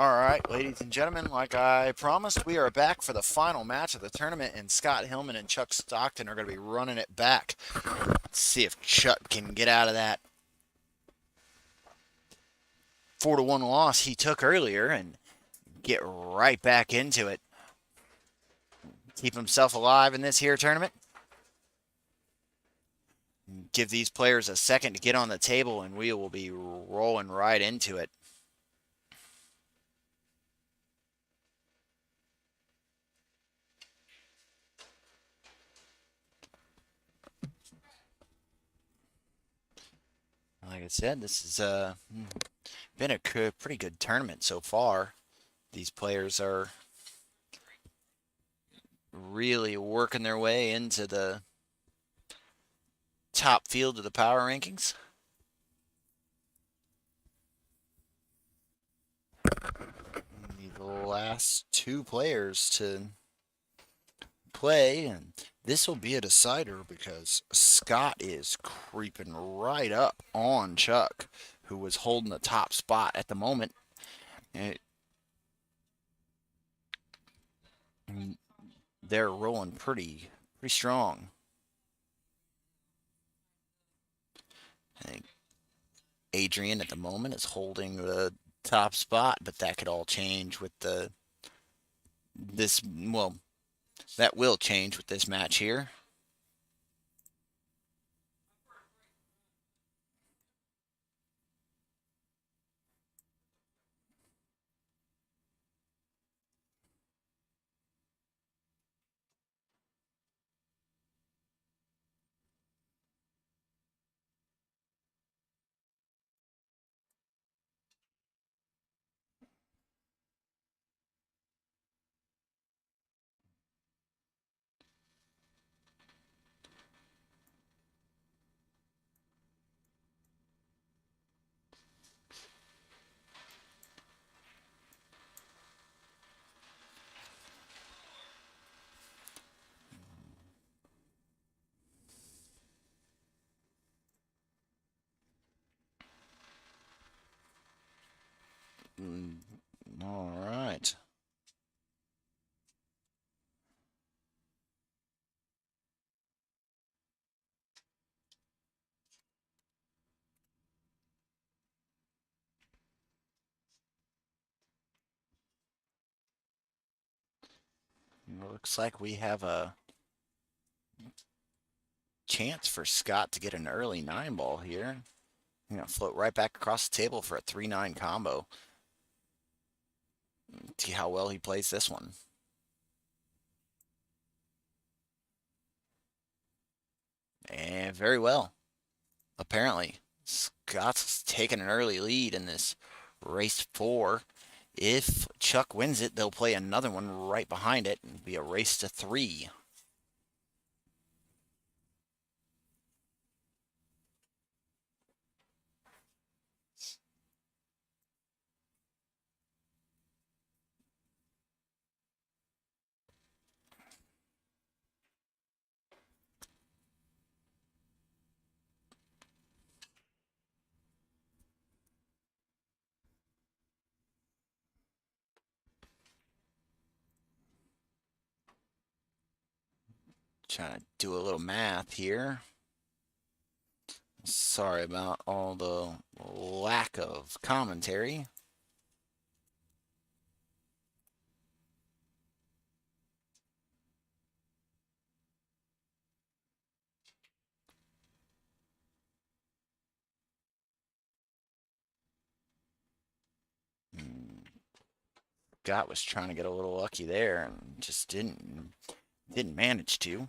All right, ladies and gentlemen, like I promised, we are back for the final match of the tournament, and Scott Hillman and Chuck Stockton are going to be running it back. Let's see if Chuck can get out of that 4-1 loss he took earlier and get right back into it. Keep himself alive in this here tournament. Give these players a second to get on the table, and we will be rolling right into it. Like I said, this has been a pretty good tournament so far. These players are really working their way into the top field of the power rankings. The last two players to play, and this will be a decider because Scott is creeping right up on Chuck, who was holding the top spot at the moment. And they're rolling pretty strong. I think Adrian at the moment is holding the top spot, but that could all change with well, that will change with this match here. Mm, all right. Looks like we have a chance for Scott to get an early 9 ball here. You know, float right back across the table for a 3-9 combo. See how well he plays this one. And very well, apparently. Scott's taking an early lead in this race 4. If Chuck wins it, they'll play another one right behind it and be a race to 3. Trying to do a little math here. Sorry about all the lack of commentary. Scott was trying to get a little lucky there and just didn't manage to.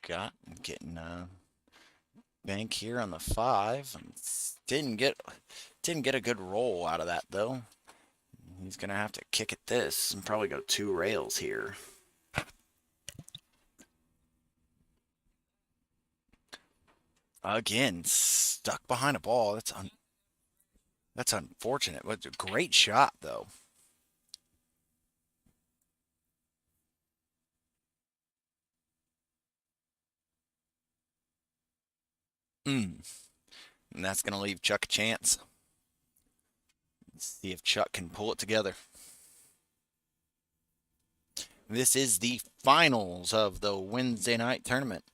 Scott getting Bank here on the 5. Didn't get a good roll out of that though. He's gonna have to kick at this and probably go 2 rails here. Again, stuck behind a ball. That's unfortunate. But a great shot though. And that's gonna leave Chuck a chance. Let's see if Chuck can pull it together. This is the finals of the Wednesday night tournament.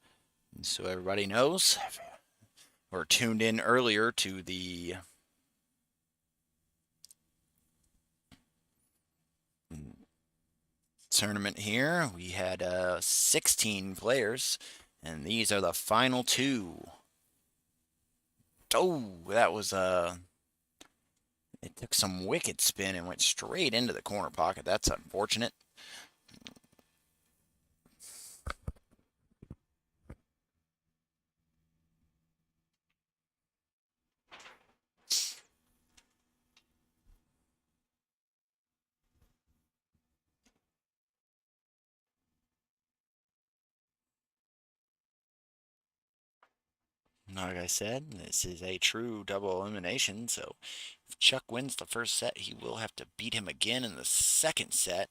So everybody knows, or tuned in earlier to the tournament here, we had 16 players, and these are the final 2. Oh, that was it took some wicked spin and went straight into the corner pocket. That's unfortunate. Like I said, this is a true double elimination, so if Chuck wins the first set, he will have to beat him again in the second set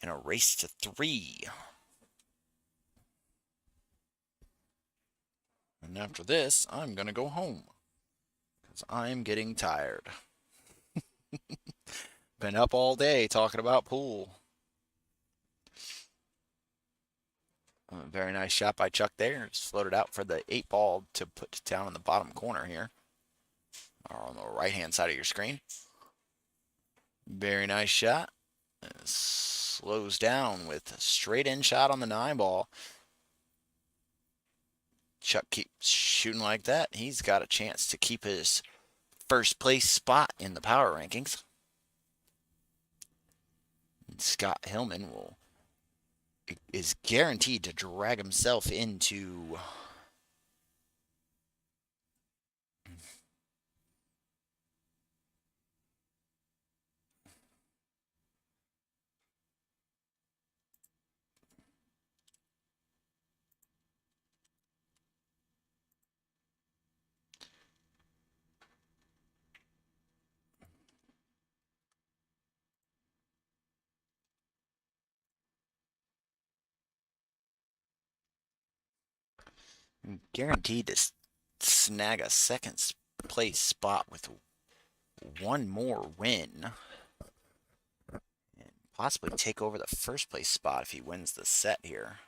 in a race to 3. And after this, I'm going to go home because I'm getting tired. Been up all day talking about pool. Very nice shot by Chuck there. Just floated out for the 8-ball to put down in the bottom corner here, or on the right-hand side of your screen. Very nice shot. Slows down with a straight-in shot on the 9-ball. Chuck keeps shooting like that. He's got a chance to keep his first place spot in the power rankings. And Scott Hillman is guaranteed to drag himself into guaranteed to snag a second place spot with one more win and possibly take over the first place spot if he wins the set here.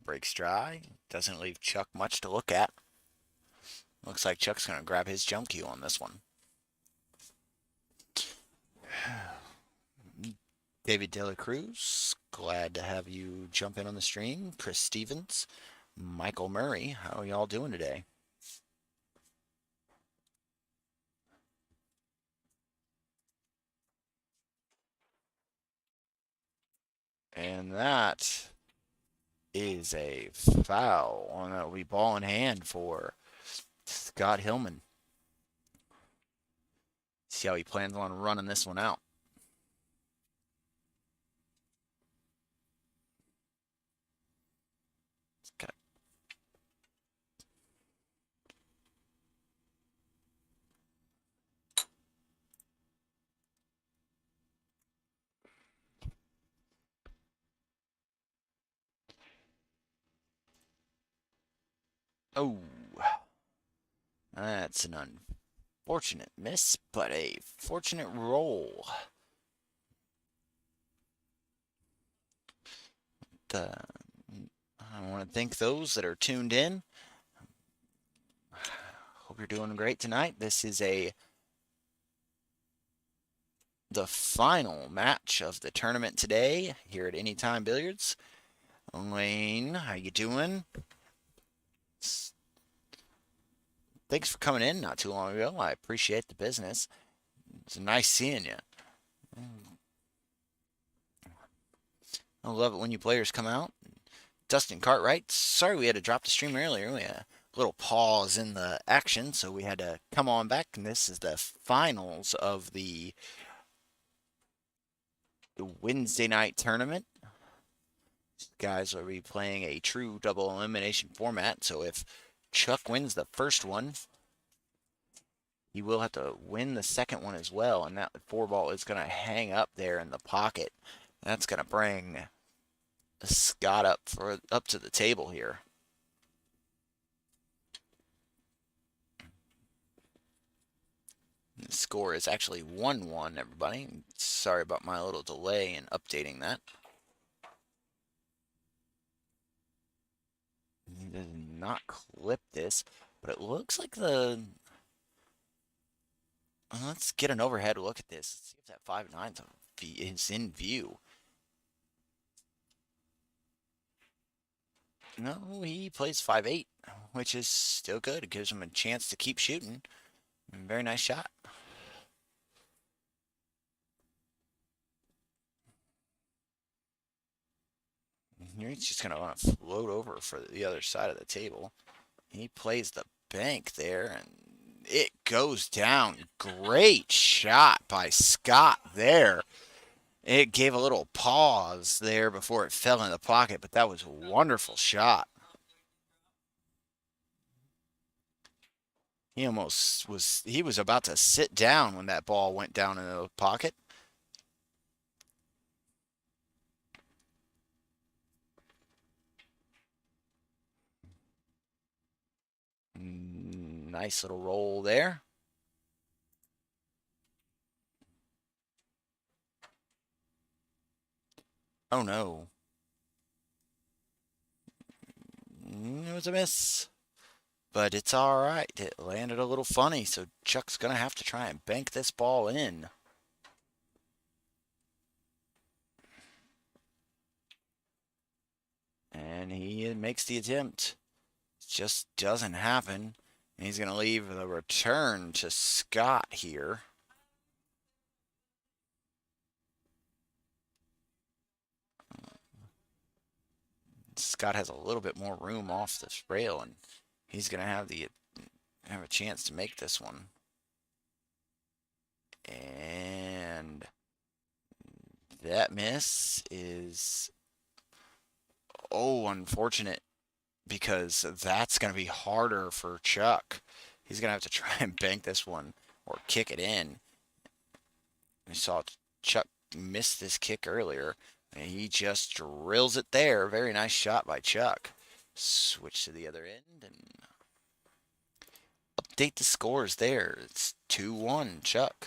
Breaks dry. Doesn't leave Chuck much to look at. Looks like Chuck's going to grab his jump cue on this one. David De La Cruz, glad to have you jump in on the stream. Chris Stevens, Michael Murray, how are y'all doing today? And that is a foul on a wee ball in hand for Scott Hillman. See how he plans on running this one out. Oh, that's an unfortunate miss, but a fortunate roll. I want to thank those that are tuned in. Hope you're doing great tonight. This is the final match of the tournament today here at Anytime Billiards. Wayne, how you doing? Thanks for coming in not too long ago. I appreciate the business. It's nice seeing you. I love it when you players come out. Dustin Cartwright, sorry we had to drop the stream earlier. We had a little pause in the action, so we had to come on back. And this is the finals of the Wednesday night tournament. Guys will be playing a true double elimination format, so if Chuck wins the first one, he will have to win the second one as well, and that four ball is going to hang up there in the pocket. That's going to bring Scott up to the table here. The score is actually 1-1, everybody. Sorry about my little delay in updating that. He did not clip this, but it looks like the... Let's get an overhead look at this. Let's see if that 5-9 is in view. No, he plays 5-8, which is still good. It gives him a chance to keep shooting. Very nice shot. He's just going to want to float over for the other side of the table. He plays the bank there, and it goes down. Great shot by Scott there. It gave a little pause there before it fell in the pocket, but that was a wonderful shot. He was about to sit down when that ball went down in the pocket. Nice little roll there. Oh no. It was a miss. But it's all right. It landed a little funny, so Chuck's going to have to try and bank this ball in. And he makes the attempt. Just doesn't happen. And he's going to leave the return to Scott here. Scott has a little bit more room off this rail, and he's going to have a chance to make this one. And that miss is unfortunate, because that's going to be harder for Chuck. He's going to have to try and bank this one or kick it in. We saw Chuck miss this kick earlier, and he just drills it there. Very nice shot by Chuck. Switch to the other end and update the scores there. It's 2-1 Chuck.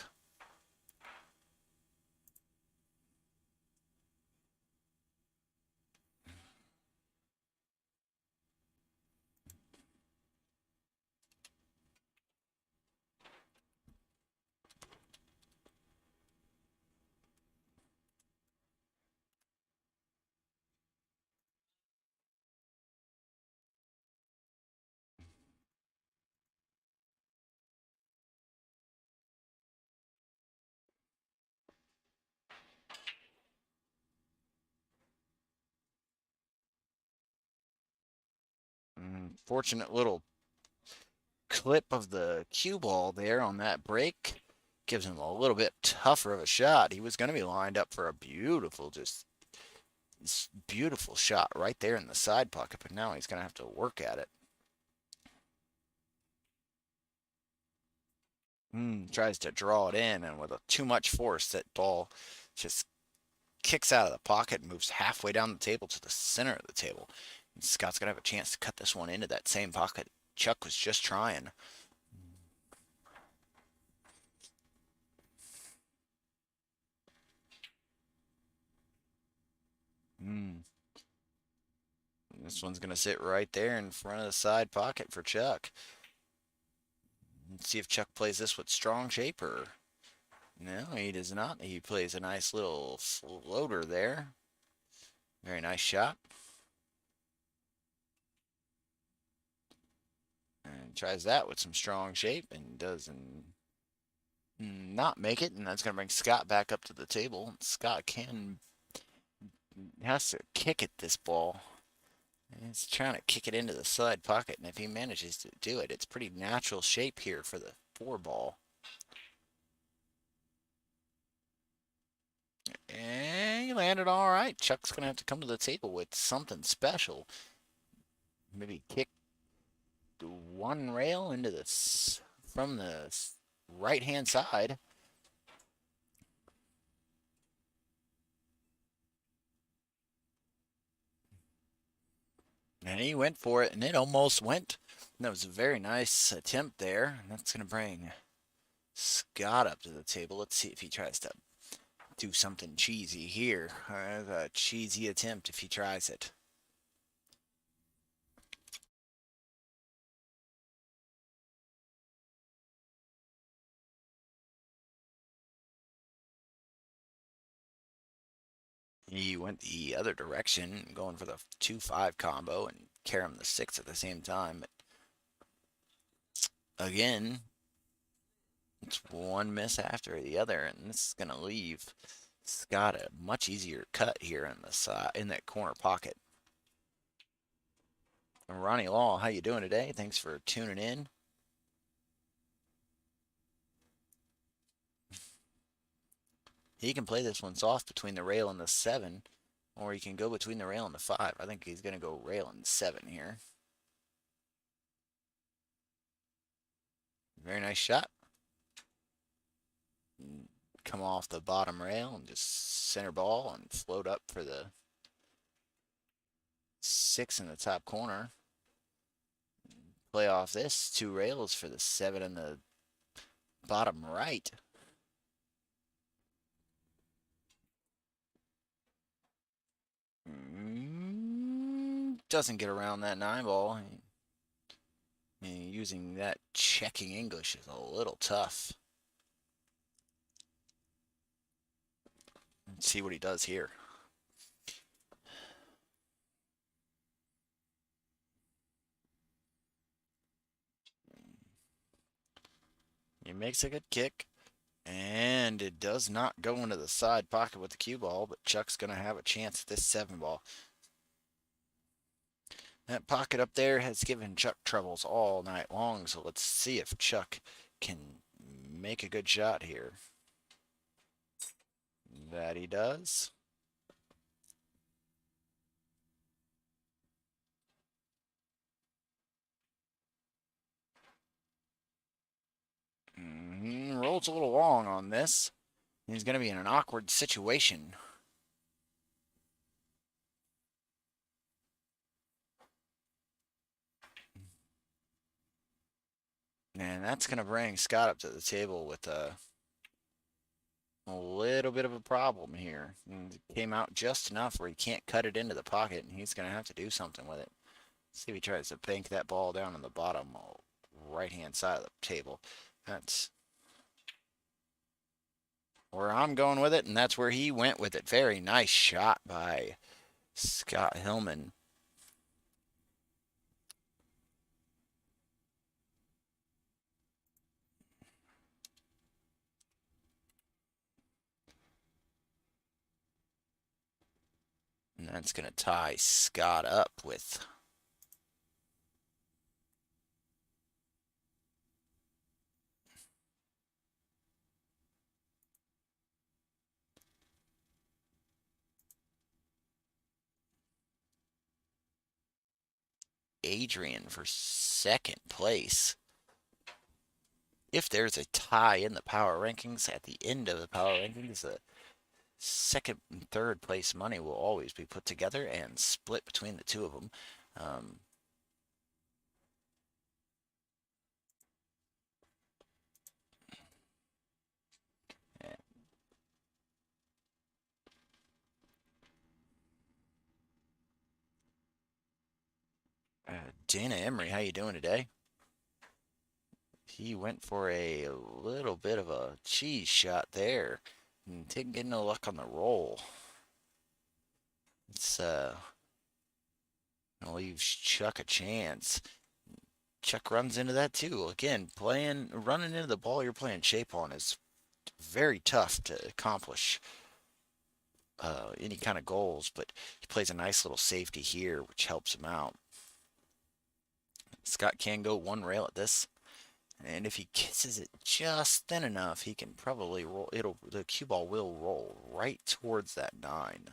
Fortunate little clip of the cue ball there on that break. Gives him a little bit tougher of a shot. He was going to be lined up for a beautiful shot right there in the side pocket, but now he's going to have to work at it. Tries to draw it in, and with too much force, that ball just kicks out of the pocket and moves halfway down the table to the center of the table. And Scott's going to have a chance to cut this one into that same pocket Chuck was just trying. This one's going to sit right there in front of the side pocket for Chuck. Let's see if Chuck plays this with strong shape, or... No, he does not. He plays a nice little floater there. Very nice shot. And Tries that with some strong shape and doesn't not make it, and that's going to bring Scott back up to the table. Scott has to kick at this ball. He's trying to kick it into the side pocket, and if he manages to do it, it's pretty natural shape here for the 4 ball. And he landed all right. Chuck's going to have to come to the table with something special. Maybe kick one rail into this from the right-hand side. And he went for it, and it almost went. That was a very nice attempt there. And that's going to bring Scott up to the table. Let's see if he tries to do something cheesy here. A cheesy attempt if he tries it. He went the other direction, going for the 2-5 combo and carry him the 6 at the same time. But again, it's one miss after the other, and this is going to leave Scott a much easier cut here in the side, in that corner pocket. Ronnie Law, how you doing today? Thanks for tuning in. He can play this one soft between the rail and the 7, or he can go between the rail and the 5. I think he's going to go rail and 7 here. Very nice shot. Come off the bottom rail and just center ball and float up for the 6 in the top corner. Play off this 2 rails for the 7 in the bottom right. Doesn't get around that 9 ball. Using that checking English is a little tough. Let's see what he does here. He makes a good kick, and it does not go into the side pocket with the cue ball, but Chuck's going to have a chance at this 7 ball. That pocket up there has given Chuck troubles all night long, so let's see if Chuck can make a good shot here. That he does. Rolls a little long on this. He's going to be in an awkward situation. And that's going to bring Scott up to the table with a little bit of a problem here. And it came out just enough where he can't cut it into the pocket, and he's going to have to do something with it. See if he tries to bank that ball down on the bottom right-hand side of the table. That's where I'm going with it, and that's where he went with it. Very nice shot by Scott Hillman. And that's going to tie Scott up with Adrian for second place. If there's a tie in the power rankings at the end of the power rankings, the second and third place money will always be put together and split between the two of them. Dana Emery, how you doing today? He went for a little bit of a cheese shot there. And didn't get no luck on the roll. It's gonna leave Chuck a chance. Chuck runs into that too. Again, running into the ball you're playing shape on is very tough to accomplish any kind of goals, but he plays a nice little safety here, which helps him out. Scott can go one rail at this, and if he kisses it just thin enough, he can probably roll. The cue ball will roll right towards that 9.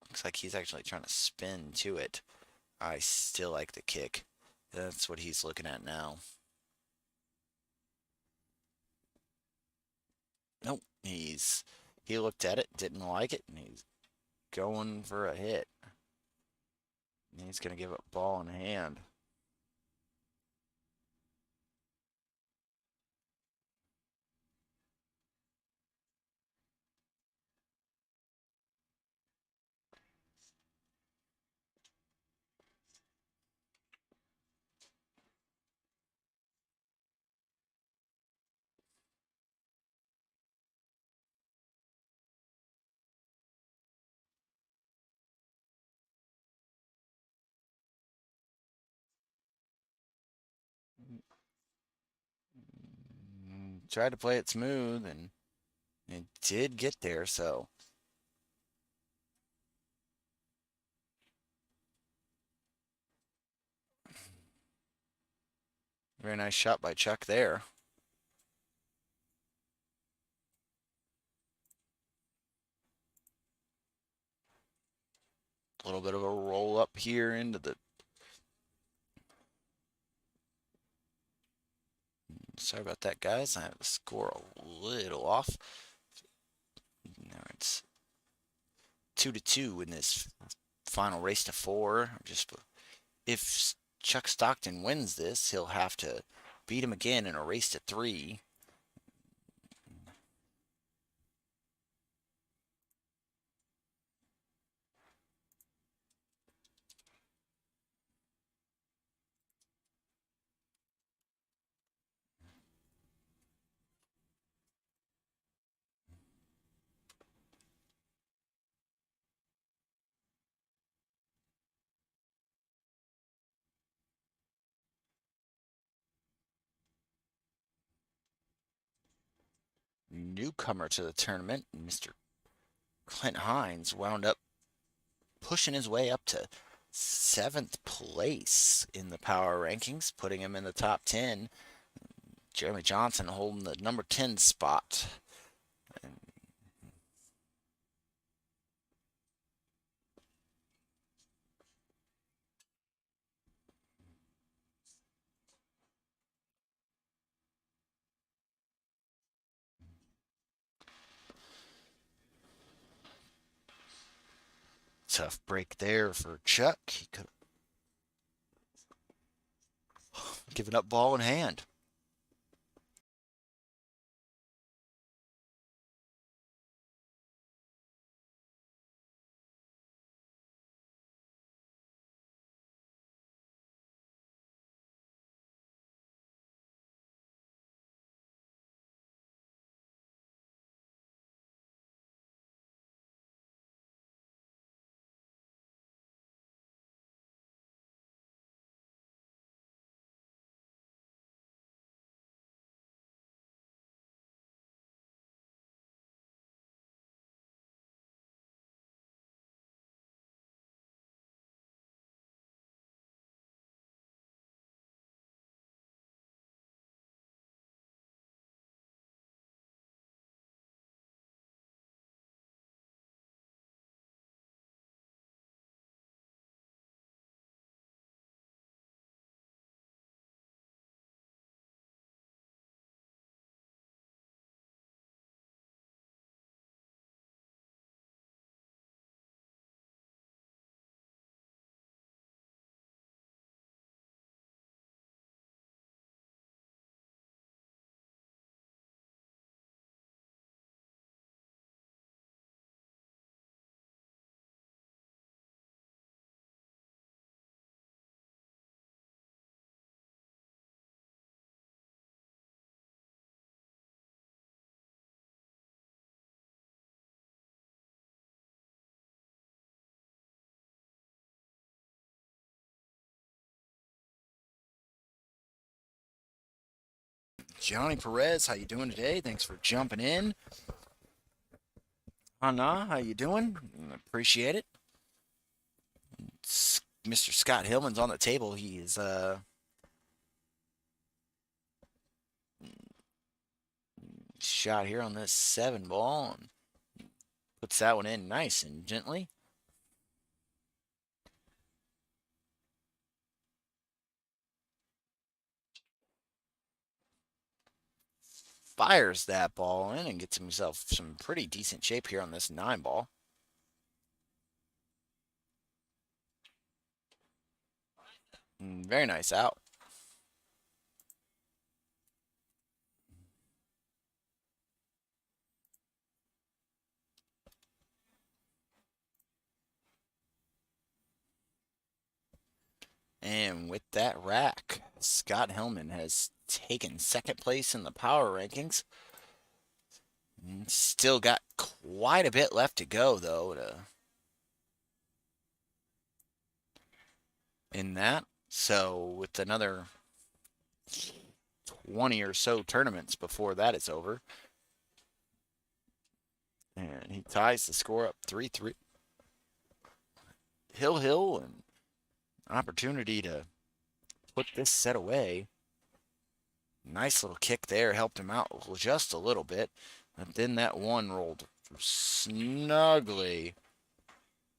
Looks like he's actually trying to spin to it. I still like the kick. That's what he's looking at now. Nope, he looked at it, didn't like it, and he's going for a hit. And he's gonna give up ball in hand. Tried to play it smooth, and it did get there. So very nice shot by Chuck there. A little bit of a roll up here into the. Sorry about that, guys. I have the score a little off. Now it's 2-2 in this final race to 4. Just if Chuck Stockton wins this, he'll have to beat him again in a race to 3. Newcomer to the tournament, Mr. Clint Hines, wound up pushing his way up to 7th place in the power rankings, putting him in the top 10. Jeremy Johnson holding the number 10 spot. Tough break there for Chuck. He could have given up ball in hand. Johnny Perez, how you doing today? Thanks for jumping in. Hana, how you doing? Appreciate it. Mr. Scott Hillman's on the table. He is shot here on this 7 ball and puts that one in nice and gently. Fires that ball in and gets himself some pretty decent shape here on this 9 ball. Very nice out. And with that rack, Scott Hillman has taken second place in the power rankings. Still got quite a bit left to go, though, in that. So, with another 20 or so tournaments before that is over. And he ties the score up 3-3. Hill, and opportunity to put this set away. Nice little kick there, helped him out just a little bit. But then that one rolled snugly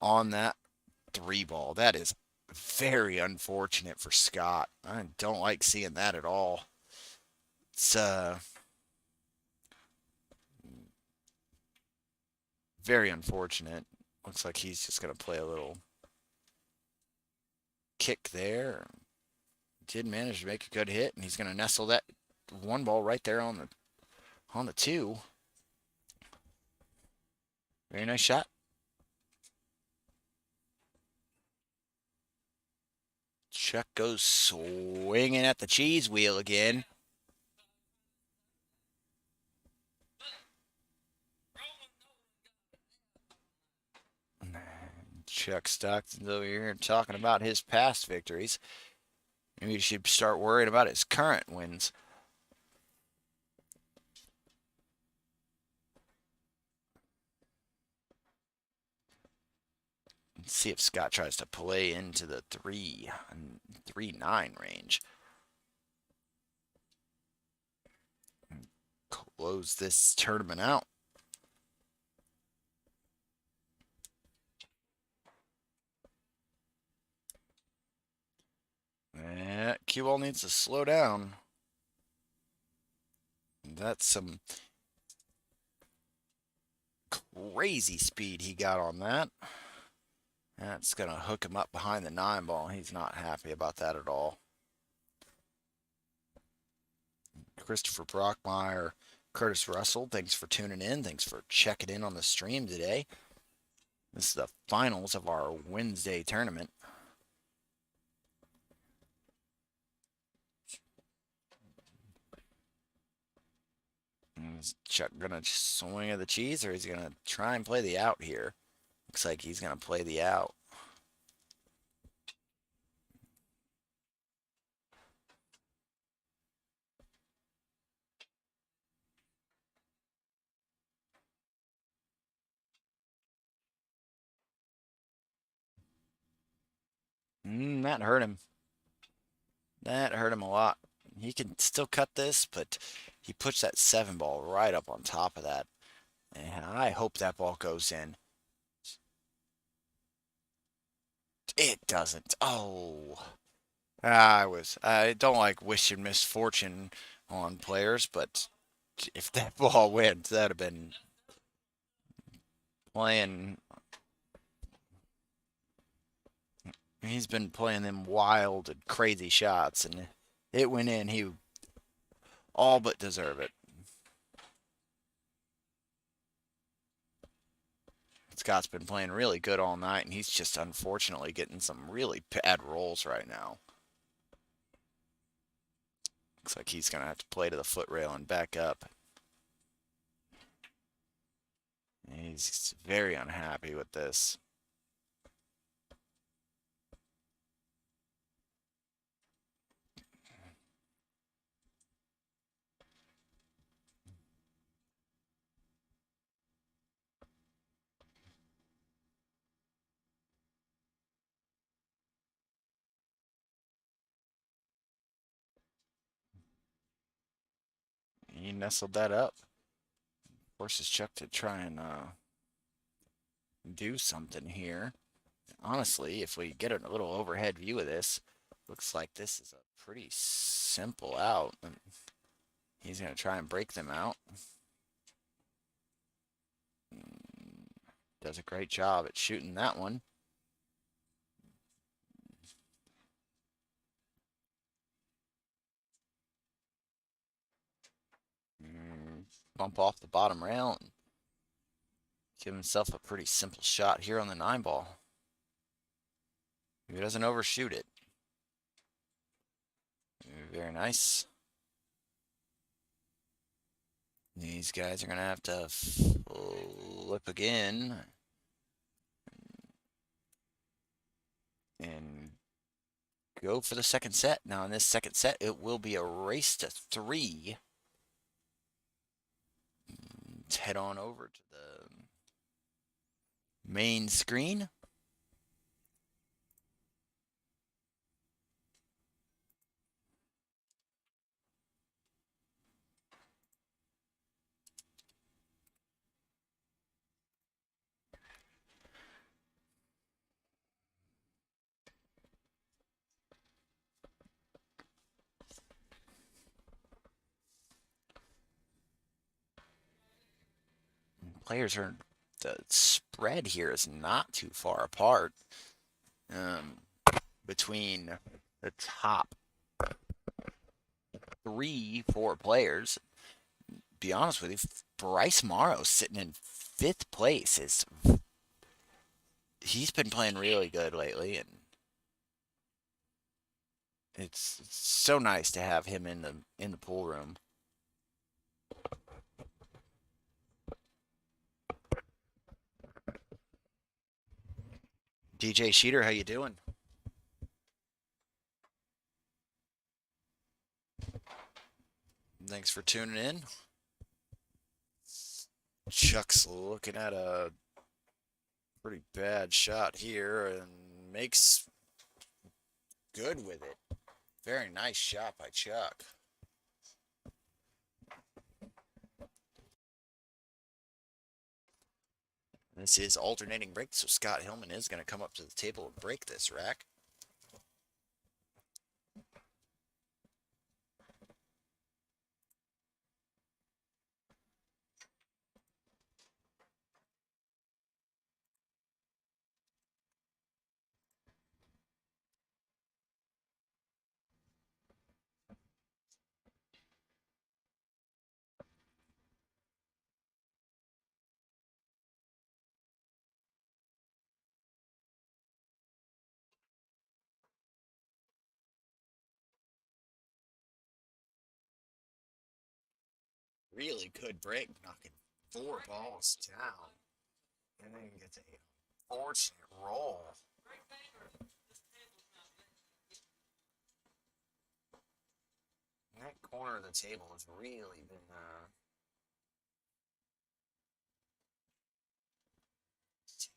on that 3 ball. That is very unfortunate for Scott. I don't like seeing that at all. It's very unfortunate. Looks like he's just going to play a little kick there. Did manage to make a good hit, and he's going to nestle that 1 ball right there on the 2. Very nice shot. Chuck goes swinging at the cheese wheel again. Chuck Stockton's over here talking about his past victories. Maybe he should start worrying about his current wins. Let's see if Scott tries to play into the 3-9 range. Close this tournament out. Cue ball needs to slow down. That's some crazy speed he got on that. That's going to hook him up behind the 9 ball. He's not happy about that at all. Christopher Brockmeyer, Curtis Russell, thanks for tuning in. Thanks for checking in on the stream today. This is the finals of our Wednesday tournament. Is Chuck gonna swing at the cheese, or is he gonna try and play the out here? Looks like he's gonna play the out. That hurt him. That hurt him a lot. He can still cut this, but he puts that 7 ball right up on top of that. And I hope that ball goes in. It doesn't. Oh. I don't like wishing misfortune on players, but if that ball went, that'd have been playing. He's been playing them wild and crazy shots, and it went in. He all but deserve it. Scott's been playing really good all night, and he's just unfortunately getting some really bad rolls right now. Looks like he's going to have to play to the foot rail and back up. He's very unhappy with this. He nestled that up. Forces Chuck to try and do something here. Honestly, if we get a little overhead view of this, looks like this is a pretty simple out. He's going to try and break them out. Does a great job at shooting that one. Bump off the bottom rail and give himself a pretty simple shot here on the 9-ball. He doesn't overshoot it. Very nice. These guys are going to have to flip again and go for the second set. Now, in this second set, it will be a race to 3. Let's head on over to the main screen. Players are, the spread here is not too far apart between the top 3-4 players. Be honest with you, Bryce Morrow sitting in 5th place he's been playing really good lately, and it's so nice to have him in the pool room. DJ Sheeter, how you doing? Thanks for tuning in. Chuck's looking at a pretty bad shot here and makes good with it. Very nice shot by Chuck. This is alternating break, so Scott Hillman is going to come up to the table and break this rack. Really good break, knocking 4 balls down. And then gets a fortunate roll. That corner of the table has really been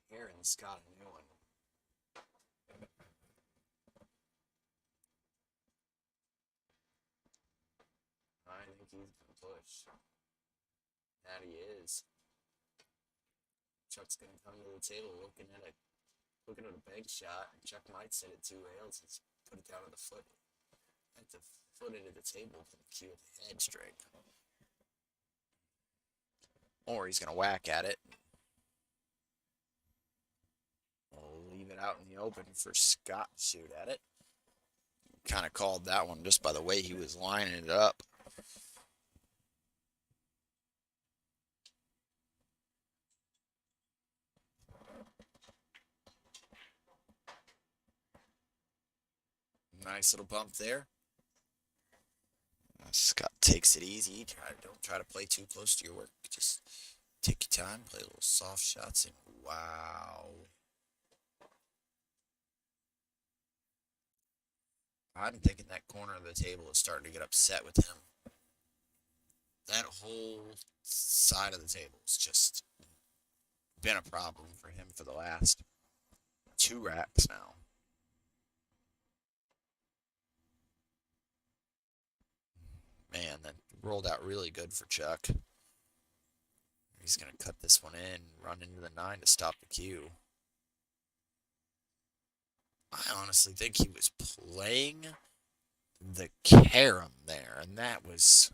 tearing Scott a new one. I think he's going to push. That he is. Chuck's going to come to the table looking at a big shot. Chuck might set it 2 rails and put it down at the foot. At the foot into the table for the cue of the head strike. Or he's going to whack at it. We'll leave it out in the open for Scott to shoot at it. Kind of called that one just by the way he was lining it up. Nice little bump there. Scott takes it easy. Don't try to play too close to your work. Just take your time, play little soft shots, and wow. I'm thinking that corner of the table is starting to get upset with him. That whole side of the table has just been a problem for him for the last 2 racks now. Man, that rolled out really good for Chuck. He's going to cut this one in, run into the 9 to stop the cue. I honestly think he was playing the carom there, and that was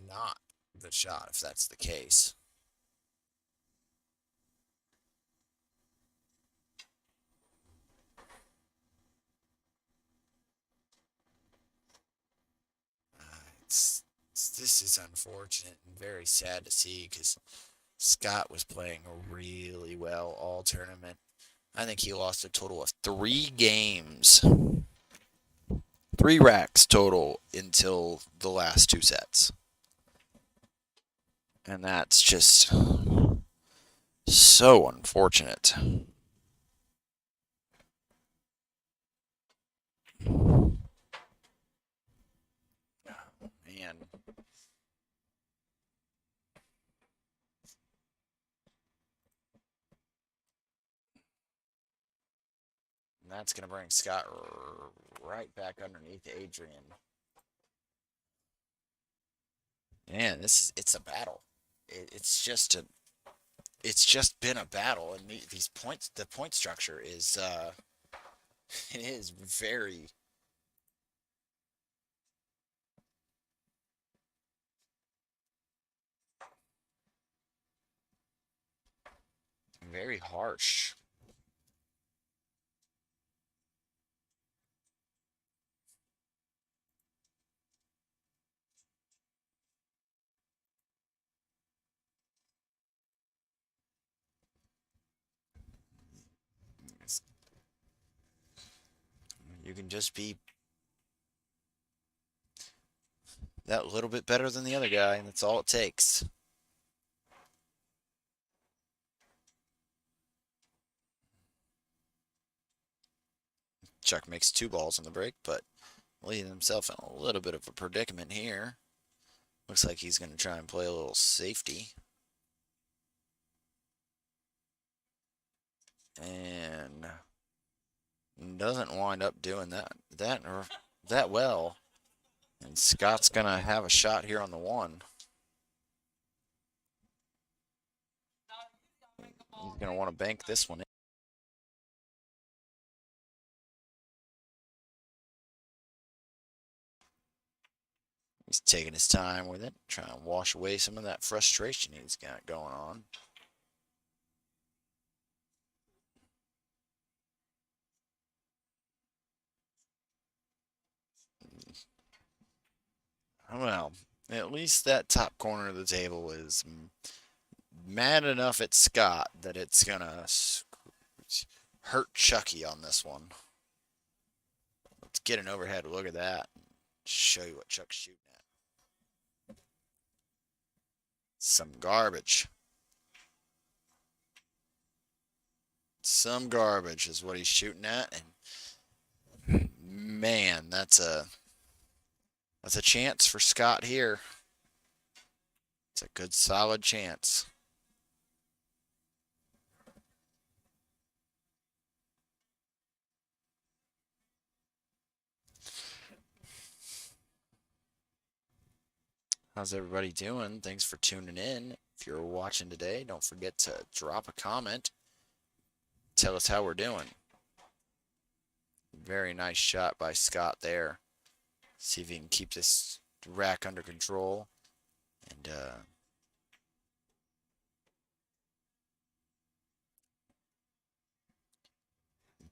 not the shot if that's the case. This is unfortunate and very sad to see because Scott was playing really well all tournament. I think he lost a total of 3 games. 3 racks total until the last 2 sets. And that's just so unfortunate. Man. And that's going to bring Scott right back underneath Adrian. Man, it's a battle. It's just been a battle, and these points, the point structure is it is very very harsh. You can just be that little bit better than the other guy, and that's all it takes. Chuck makes 2 balls on the break, but leaving himself in a little bit of a predicament here. Looks like he's going to try and play a little safety. And doesn't wind up doing that well. And Scott's going to have a shot here on the 1. He's going to want to bank this one in. He's taking his time with it, trying to wash away some of that frustration he's got going on. Well, at least that top corner of the table is mad enough at Scott that it's going to hurt Chucky on this one. Let's get an overhead look at that and show you what Chuck's shooting at. Some garbage. Some garbage is what he's shooting at, and man, that's a chance for Scott here. It's a good solid chance. How's everybody doing? Thanks for tuning in. If you're watching today, don't forget to drop a comment. Tell us how we're doing. Very nice shot by Scott there. See if he can keep this rack under control and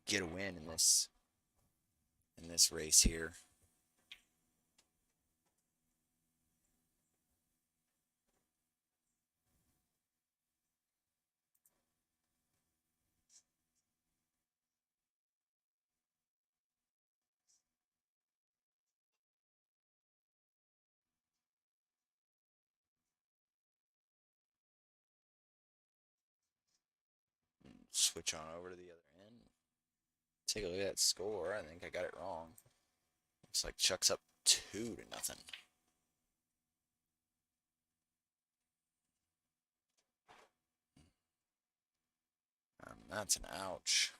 get a win in this race here. Switch on over to the other end. Take a look at that score. I think I got it wrong. Looks like Chuck's up 2-0. That's an ouch.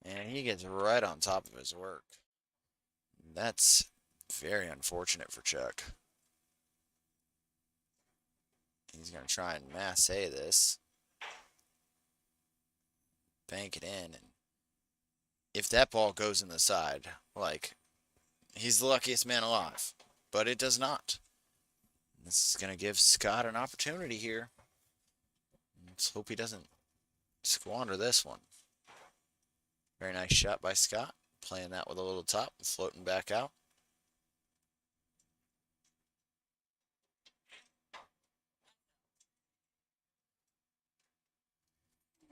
And he gets right on top of his work. That's very unfortunate for Chuck. He's going to try and masse this, bank it in, and if that ball goes in the side, like, he's the luckiest man alive. But it does not. This is going to give Scott an opportunity here. Let's hope he doesn't squander this one. Very nice shot by Scott. Playing that with a little top, floating back out.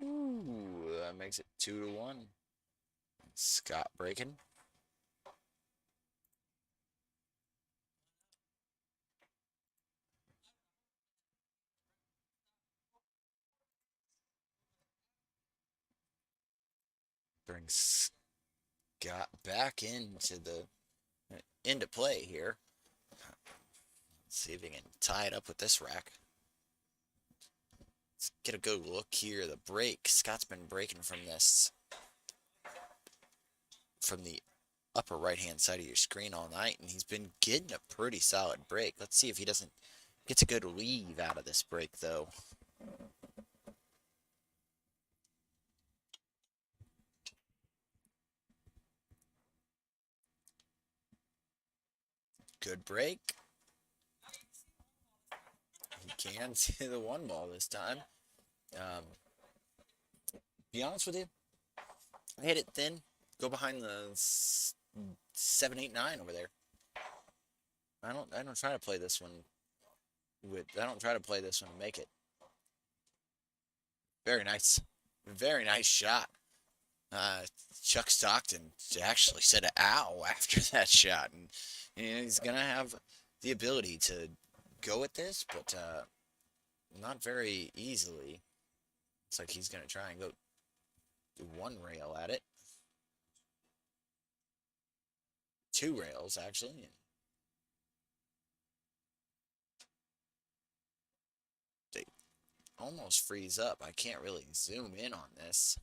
Ooh, that makes it 2-1. Scott breaking. Brings Scott back into play here. Let's see if he can tie it up with this rack. Let's get a good look here. The break. Scott's been breaking from the upper right-hand side of your screen all night, and he's been getting a pretty solid break. Let's see if he doesn't gets a good leave out of this break, though. Good break. He can see the one ball this time. Be honest with you, I hit it thin. Go behind the 7, 8, 9 over there. I don't try to play this one I don't try to play this one and make it. Very nice. Very nice shot. Chuck Stockton actually said ow after that shot, and he's gonna have the ability to go at this, but not very easily. Looks like he's gonna try and go one rail at it. Two rails, actually. They almost freeze up. I can't really zoom in on this.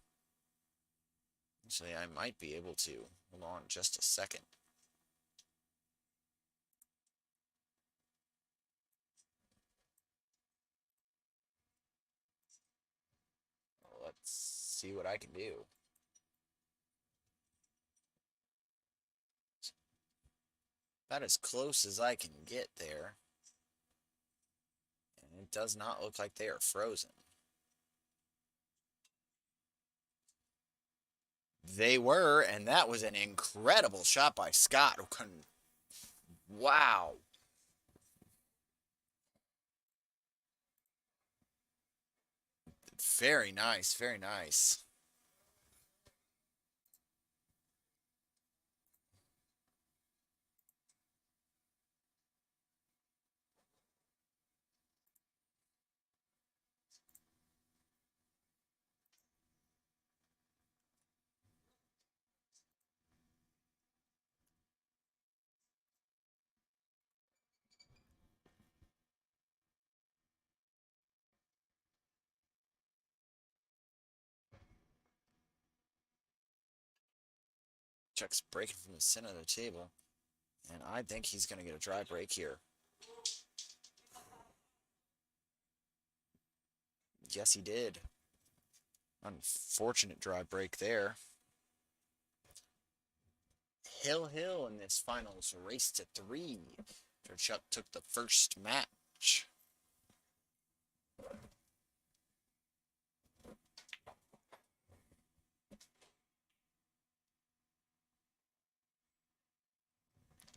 Actually, I might be able to. Hold on just a second. Let's see what I can do. About as close as I can get there. And it does not look like they are frozen. They were, and that was an incredible shot by Scott. Wow. Very nice, very nice. Chuck's breaking from the center of the table, and I think he's going to get a dry break here. Yes, he did. Unfortunate dry break there. Hill in this finals race to 3 after Chuck took the first match.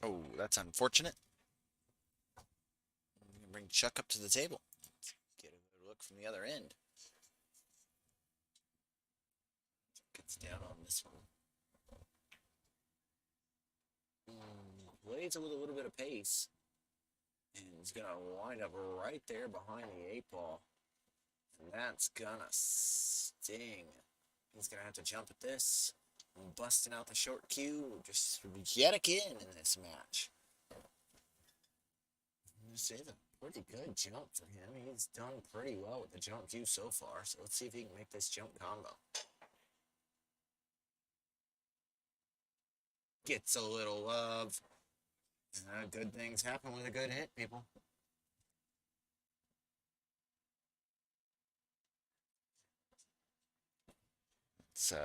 Oh, that's unfortunate. I'm going to bring Chuck up to the table. Get a good look from the other end. Gets down on this one. Plays it with a little bit of pace. And he's going to wind up right there behind the 8-ball. And that's going to sting. He's going to have to jump at this. Busting out the short cue just yet again in this match. This is a pretty good jump for him. He's done pretty well with the jump cue so far. So let's see if he can make this jump combo. gets a little love. Good things happen with a good hit, people. So,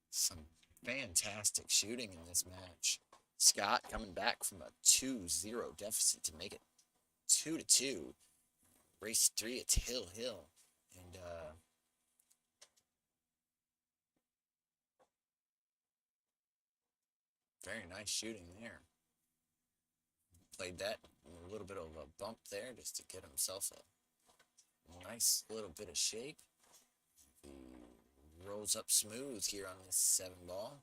some fantastic shooting in this match. Scott coming back from a 2-0 deficit to make it 2-2. Race 3, it's Hill Hill. And very nice shooting there. Played that a little bit of a bump there just to get himself a nice little bit of shape. He rolls up smooth here on this 7-ball.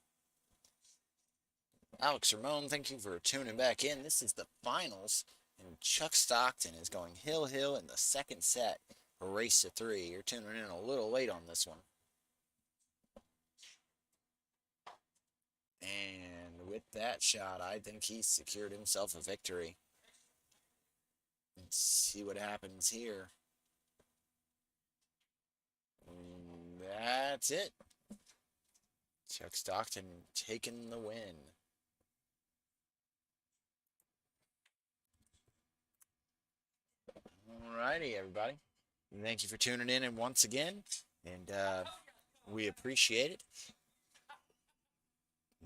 Alex Ramon, thank you for tuning back in. This is the finals, and Chuck Stockton is going Hill Hill in the second set, a race to 3. You're tuning in a little late on this one. And with that shot, I think he secured himself a victory. Let's see what happens here. That's it. Chuck Stockton taking the win. Alrighty, everybody. Thank you for tuning in and once again, and we appreciate it.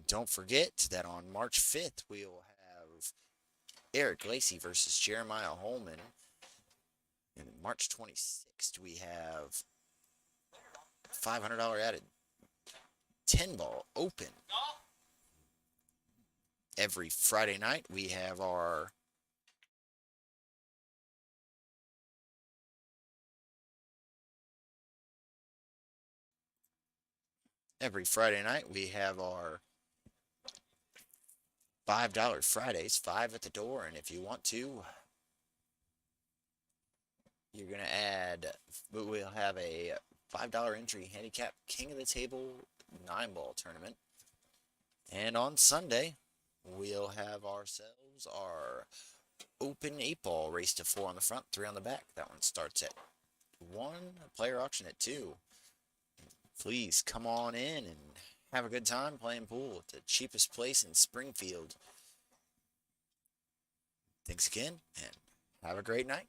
Don't forget that on March 5th, we'll have Eric Lacey versus Jeremiah Holman. And March 26th, we have $500 added 10-ball open. Every Friday night, we have our $5 Fridays, 5 at the door. And if you want to, you're going to add, we'll have a $5 entry handicap king of the table 9-ball tournament. And on Sunday, we'll have ourselves our open 8-ball race to 4 on the front, 3 on the back. That one starts at 1, player auction at 2. Please come on in and have a good time playing pool at the cheapest place in Springfield. Thanks again, and have a great night.